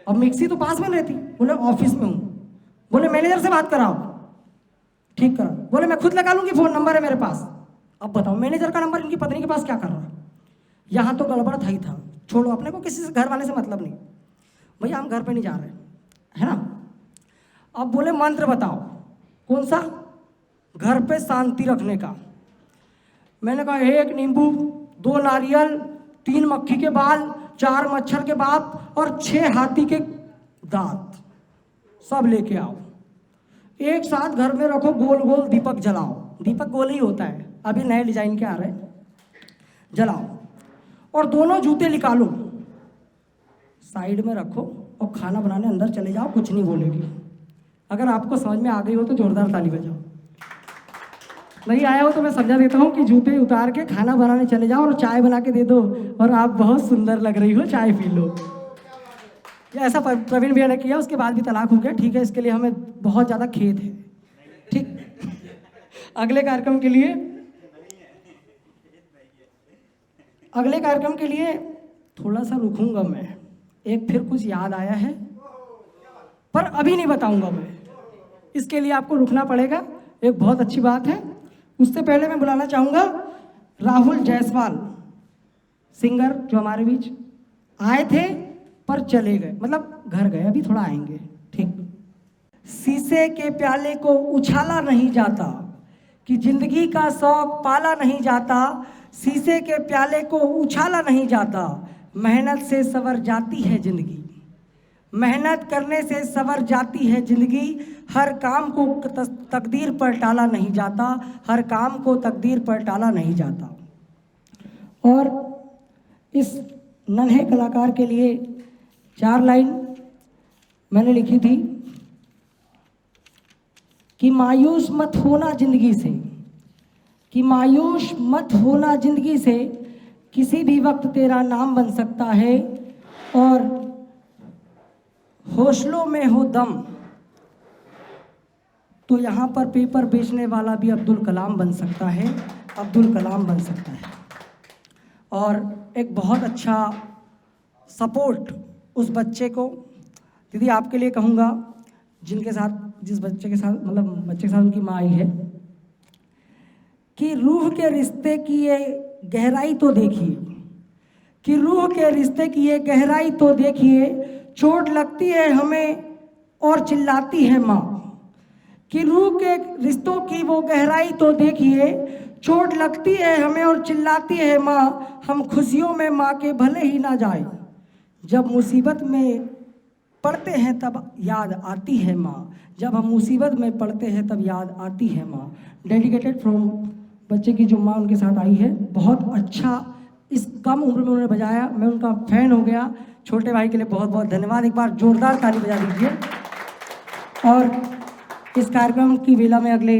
अब मिक्सी तो पास में रहती, बोले ऑफिस में हूँ। बोले मैनेजर से बात कराओ, ठीक करा। बोले मैं खुद लगा लूंगी, फोन नंबर है मेरे पास। अब बताओ मैनेजर का नंबर इनकी पत्नी के पास क्या कर रहा है। यहाँ तो गड़बड़ था ही था। छोड़ो, अपने को किसी से घर वाले से मतलब नहीं, भैया हम घर पे नहीं जा रहे, है ना। अब बोले मंत्र बताओ, कौन सा, घर पे शांति रखने का। मैंने कहा 1 नींबू, 2 नारियल, 3 मक्खी के बाल, 4 मच्छर के बात और 6 हाथी के दांत, सब लेके आओ, एक साथ घर में रखो, गोल गोल दीपक जलाओ। दीपक गोल ही होता है, अभी नए डिजाइन के आ रहे हैं, जलाओ। और दोनों जूते निकालो, साइड में रखो और खाना बनाने अंदर चले जाओ, कुछ नहीं बोलेगी। अगर आपको समझ में आ गई हो तो जोरदार ताली बजाओ, नहीं आया हो तो मैं समझा देता हूँ कि जूते उतार के खाना बनाने चले जाओ और चाय बना के दे दो, और आप बहुत सुंदर लग रही हो, चाय पी लो। ये ऐसा प्रवीण भैया ने किया, उसके बाद भी तलाक हो गया, ठीक है, इसके लिए हमें बहुत ज़्यादा खेद है, ठीक। अगले कार्यक्रम के लिए थोड़ा सा रुकूंगा मैं, एक फिर कुछ याद आया है, पर अभी नहीं बताऊंगा मैं, इसके लिए आपको रुकना पड़ेगा। एक बहुत अच्छी बात है। उससे पहले मैं बुलाना चाहूँगा राहुल जायसवाल, सिंगर, जो हमारे बीच आए थे पर चले गए, मतलब घर गए, अभी थोड़ा आएंगे, ठीक। शीशे के प्याले को उछाला नहीं जाता, कि जिंदगी का शौक पाला नहीं जाता। शीशे के प्याले को उछाला नहीं जाता, मेहनत से संवर जाती है जिंदगी, मेहनत करने से संवर जाती है जिंदगी। हर काम को तकदीर पर टाला नहीं जाता, हर काम को तकदीर पर टाला नहीं जाता। और इस नन्हे कलाकार के लिए 4 लाइन मैंने लिखी थी कि मायूस मत होना जिंदगी से, कि मायूस मत होना जिंदगी से, किसी भी वक्त तेरा नाम बन सकता है, और हौसलों में हो दम तो यहाँ पर पेपर बेचने वाला भी अब्दुल कलाम बन सकता है, अब्दुल कलाम बन सकता है। और एक बहुत अच्छा सपोर्ट उस बच्चे को, दीदी आपके लिए कहूँगा, जिनके साथ, जिस बच्चे के साथ, मतलब बच्चे के साथ उनकी माँ आई है, कि रूह के रिश्ते की ये गहराई तो देखिए, कि रूह के रिश्ते की ये गहराई तो देखिए, चोट लगती है हमें और चिल्लाती है माँ, कि रूह के रिश्तों की वो गहराई तो देखिए, चोट लगती है हमें और चिल्लाती है माँ। हम खुशियों में माँ के भले ही ना जाए, जब मुसीबत में पढ़ते हैं तब याद आती है माँ, जब हम मुसीबत में पढ़ते हैं तब याद आती है माँ। डेडिकेटेड फ्रॉम बच्चे की जो माँ उनके साथ आई है, बहुत अच्छा इस कम उम्र में उन्होंने बजाया, मैं उनका फैन हो गया। छोटे भाई के लिए बहुत बहुत धन्यवाद, एक बार जोरदार ताली बजा दीजिए। और इस कार्यक्रम की वेला में अगले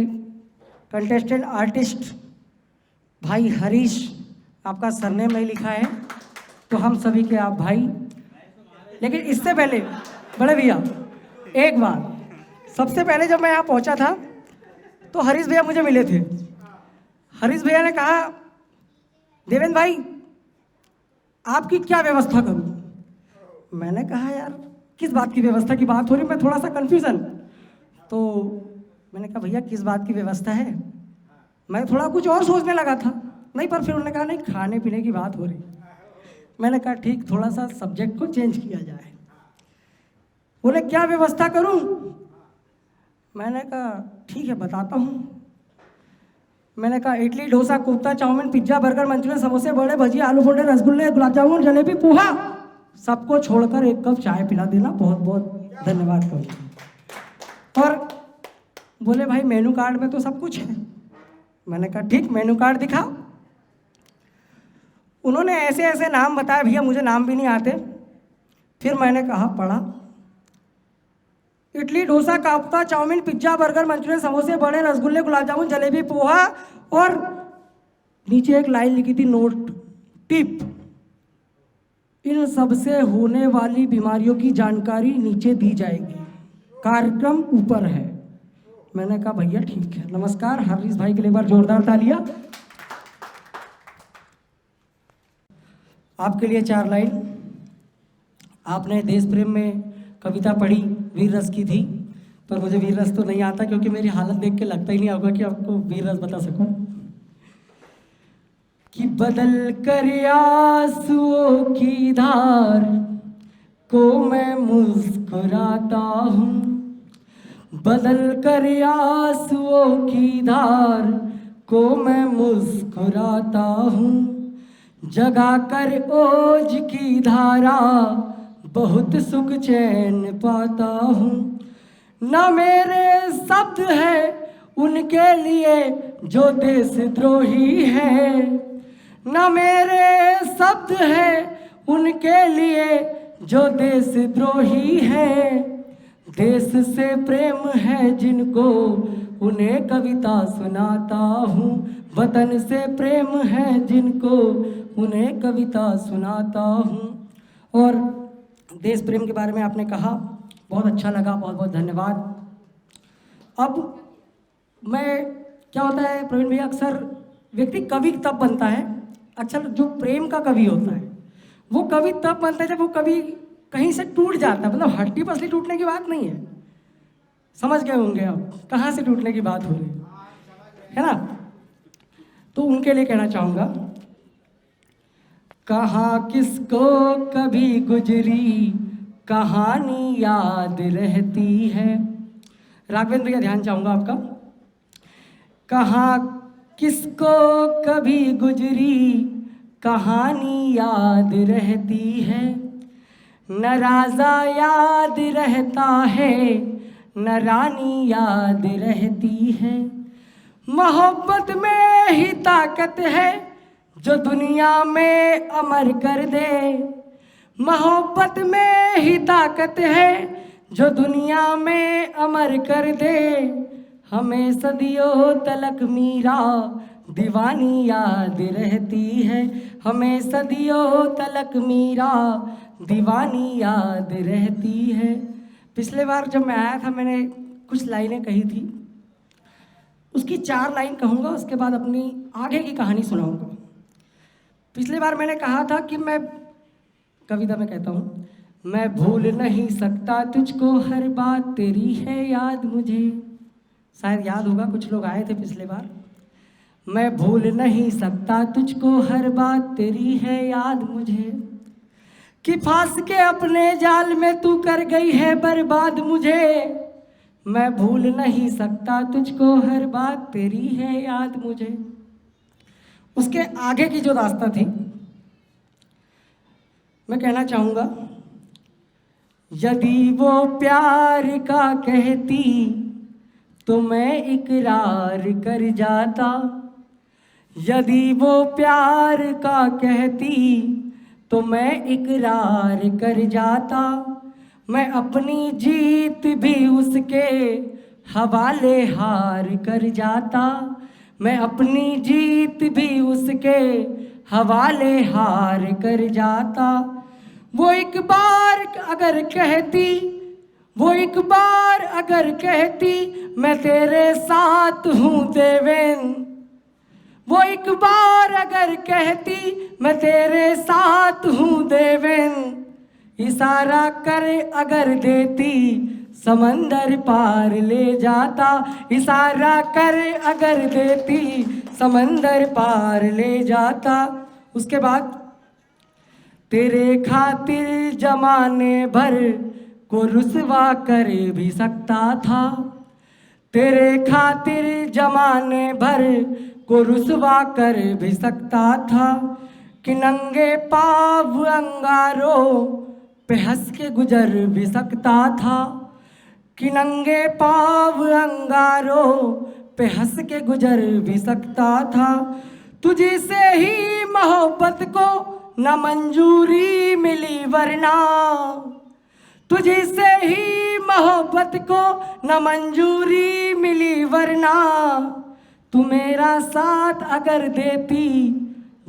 कंटेस्टेंट आर्टिस्ट भाई हरीश, आपका सरनेम नहीं लिखा है तो हम सभी के आप भाई, लेकिन इससे पहले बड़े भैया एक बार, सबसे पहले जब मैं यहाँ पहुँचा था तो हरीश भैया मुझे मिले थे। हरीश भैया ने कहा देवेंद्र भाई आपकी क्या व्यवस्था करूँ। मैंने कहा यार किस बात की व्यवस्था की बात हो रही, मैं थोड़ा सा कन्फ्यूज़न। तो मैंने कहा भैया किस बात की व्यवस्था है, मैं थोड़ा कुछ और सोचने लगा था, नहीं, पर फिर उन्होंने कहा नहीं खाने पीने की बात हो रही। मैंने कहा ठीक, थोड़ा सा सब्जेक्ट को चेंज किया जाए। बोले क्या व्यवस्था करूं। मैंने कहा ठीक है बताता हूं। मैंने कहा idli, dosa, kofta, chow mein, pizza, burger, Manchurian, समोसे, बड़े, भजिया, आलू बोंडे, रसगुल्ले, गुलाब जामुन, जलेबी, पोहा, सबको छोड़कर 1 कप चाय पिला देना। बहुत बहुत धन्यवाद कहूँगा। और बोले भाई मेनू कार्ड में तो सब कुछ है। मैंने कहा ठीक, मेनू कार्ड दिखाओ। उन्होंने ऐसे ऐसे नाम बताए, भैया मुझे नाम भी नहीं आते। फिर मैंने कहा पढ़ा, idli, dosa, kofta, chow mein, pizza, burger, Manchurian, समोसे, बड़े, रसगुल्ले, गुलाब जामुन, जलेबी, पोहा और नीचे एक लाइन लिखी थी नोट टिप, इन सबसे होने वाली बीमारियों की जानकारी नीचे दी जाएगी, कार्यक्रम ऊपर है। मैंने कहा भैया ठीक है। नमस्कार, हारिस भाई के लिए एक बार जोरदार तालियां। आपके लिए 4 लाइन। आपने देश प्रेम में कविता पढ़ी, वीर रस की थी, पर मुझे वीर रस तो नहीं आता, क्योंकि मेरी हालत देख के लगता ही नहीं होगा कि आपको वीर रस बता सकूं। कि बदल कर आंसुओं की धार को मैं मुस्कुराता हूँ, बदल कर आंसुओं की धार को मैं मुस्कुराता हूँ, जगा कर ओज की धारा बहुत सुख चैन पाता हूँ। न मेरे शब्द है उनके लिए जो देशद्रोही है, न मेरे शब्द है उनके लिए जो देशद्रोही है, देश से प्रेम है जिनको उन्हें कविता सुनाता हूँ, वतन से प्रेम है जिनको उन्हें कविता सुनाता हूँ। और देश प्रेम के बारे में आपने कहा, बहुत अच्छा लगा, बहुत बहुत धन्यवाद। अब मैं, क्या होता है प्रवीण भैया, अक्सर व्यक्ति कवि तब बनता है, अक्सर जो प्रेम का कवि होता है वो कवि तब बनता है जब वो कवि कहीं से टूट जाता है। मतलब हड्डी पसली टूटने की बात नहीं है, समझ गए होंगे आप कहाँ से टूटने की बात हो रही है ना। तो उनके लिए कहना चाहूँगा, कहाँ किसको कभी गुजरी कहानी याद रहती है। राघवेंद्र भैया ध्यान चाहूँगा आपका। कहाँ किसको कभी गुजरी कहानी याद रहती है, न राजा याद रहता है न रानी याद रहती है, मोहब्बत में ही ताकत है जो दुनिया में अमर कर दे, मोहब्बत में ही ताकत है जो दुनिया में अमर कर दे, हमें सदियों तलक मीरा दीवानी याद रहती है, हमें सदियों तलक मीरा दीवानी याद रहती है। पिछले बार जब मैं आया था मैंने कुछ लाइनें कही थी, उसकी 4 लाइन कहूँगा, उसके बाद अपनी आगे की कहानी सुनाऊँगा। पिछले बार मैंने कहा था कि मैं, कविता में कहता हूँ, मैं भूल नहीं सकता तुझको हर बात तेरी है याद मुझे। शायद याद होगा, कुछ लोग आए थे पिछले बार। मैं भूल नहीं सकता तुझको हर बात तेरी है याद मुझे, कि फांस के अपने जाल में तू कर गई है बर्बाद मुझे। मैं भूल नहीं सकता तुझको हर बात तेरी है याद मुझे। उसके आगे की जो रास्ता थी, मैं कहना चाहूँगा, यदि वो प्यार का कहती तो मैं इकरार कर जाता, यदि वो प्यार का कहती तो मैं इकरार कर जाता, मैं अपनी जीत भी उसके हवाले हार कर जाता, मैं अपनी जीत भी उसके हवाले हार कर जाता। वो एक बार अगर कहती, वो एक बार अगर कहती मैं तेरे साथ हूँ देवेंद्र, वो एक बार अगर कहती मैं तेरे साथ हूँ देवेंद्र, इशारा कर अगर देती समंदर पार ले जाता, इशारा कर अगर देती समंदर पार ले जाता। उसके बाद, तेरे खातिर जमाने भर को रुसवा कर भी सकता था, तेरे खातिर जमाने भर को रुसवा कर भी सकता था, कि नंगे पाँव अंगारों पे हंस के गुजर भी सकता था, कि नंगे पाँव अंगारों पे हंस के गुजर भी सकता था। तुझे से ही मोहब्बत को न मंजूरी मिली वरना, तुझे से ही मोहब्बत को न मंजूरी मिली वरना, तू मेरा साथ अगर देती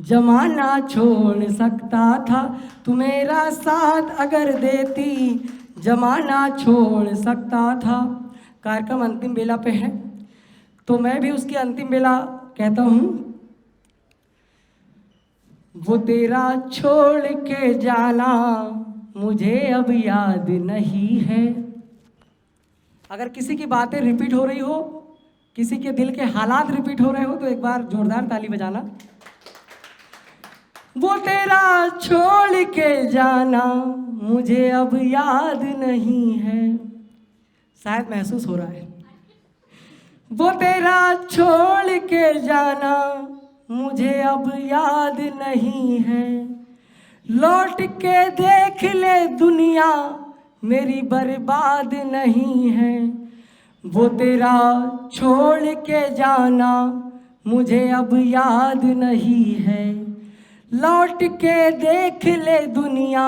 जमाना छोड़ सकता था, तू मेरा साथ अगर देती जमाना छोड़ सकता था। कार्यक्रम अंतिम बेला पे है, तो मैं भी उसकी अंतिम बेला कहता हूँ। वो तेरा छोड़ के जाना मुझे अब याद नहीं है। अगर किसी की बातें रिपीट हो रही हो, किसी के दिल के हालात रिपीट हो रहे हो, तो एक बार जोरदार ताली बजाना। वो तेरा छोड़ के जाना मुझे अब याद नहीं है। शायद महसूस हो रहा है। वो तेरा छोड़ के जाना मुझे अब याद नहीं है। लौट के देख ले दुनिया मेरी बर्बाद नहीं है। वो तेरा छोड़ के जाना मुझे अब याद नहीं है। लौट के देख ले दुनिया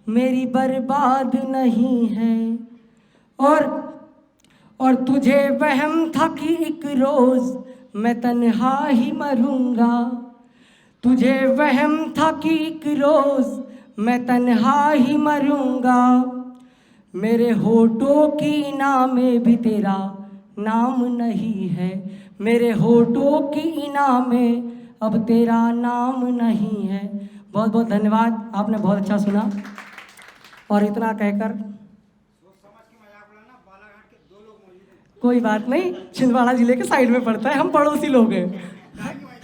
मेरी बर्बाद नहीं है। और तुझे वहम था कि एक रोज़ मैं तन्हा ही मरूंगा। तुझे वहम था कि एक रोज़ मैं तन्हा ही मरूंगा। मेरे होठों की इना में भी तेरा नाम नहीं है। मेरे होठों की इना में अब तेरा नाम नहीं है। बहुत बहुत धन्यवाद, आपने बहुत अच्छा सुना। और इतना कहकर कोई बात नहीं, छिंदवाड़ा जिले के साइड में पड़ता है, हम पड़ोसी लोग हैं,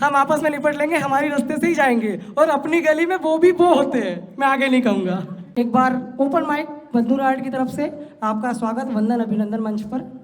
हम आपस में निपट लेंगे, हमारी रास्ते से ही जाएंगे। और अपनी गली में वो भी वो होते हैं, मैं आगे नहीं कहूँगा। एक बार ओपन माइक बंधु राइड की तरफ से आपका स्वागत, वंदन, अभिनंदन मंच पर।